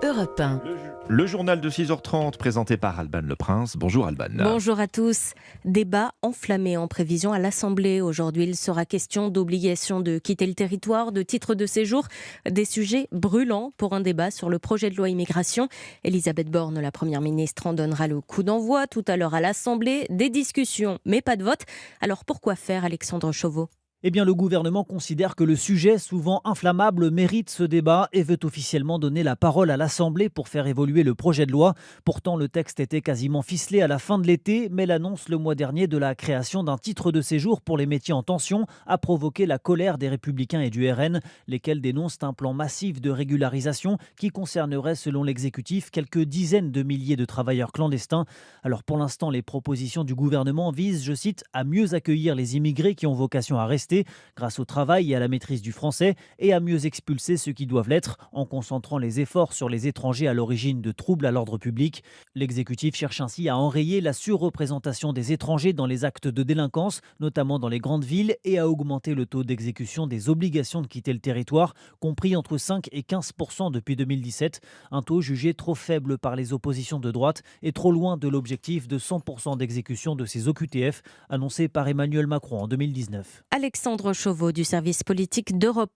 Europe 1. Le journal de 6h30 présenté par Alban Le Prince. Bonjour Alban. Bonjour à tous. Débat enflammé en prévision à l'Assemblée. Aujourd'hui, il sera question d'obligation de quitter le territoire, de titre de séjour, des sujets brûlants pour un débat sur le projet de loi immigration. Elisabeth Borne, la Première ministre, en donnera le coup d'envoi tout à l'heure à l'Assemblée. Des discussions, mais pas de vote. Alors pourquoi faire, Alexandre Chauveau ? Eh bien, le gouvernement considère que le sujet, souvent inflammable, mérite ce débat et veut officiellement donner la parole à l'Assemblée pour faire évoluer le projet de loi. Pourtant, le texte était quasiment ficelé à la fin de l'été, mais l'annonce le mois dernier de la création d'un titre de séjour pour les métiers en tension a provoqué la colère des Républicains et du RN, lesquels dénoncent un plan massif de régularisation qui concernerait, selon l'exécutif, quelques dizaines de milliers de travailleurs clandestins. Alors pour l'instant, les propositions du gouvernement visent, je cite, à mieux accueillir les immigrés qui ont vocation à rester grâce au travail et à la maîtrise du français et à mieux expulser ceux qui doivent l'être en concentrant les efforts sur les étrangers à l'origine de troubles à l'ordre public. L'exécutif cherche ainsi à enrayer la surreprésentation des étrangers dans les actes de délinquance, notamment dans les grandes villes, et à augmenter le taux d'exécution des obligations de quitter le territoire, compris entre 5 et 15% depuis 2017, un taux jugé trop faible par les oppositions de droite et trop loin de l'objectif de 100% d'exécution de ces OQTF annoncé par Emmanuel Macron en 2019. Alexandre Chauveau du service politique d'Europe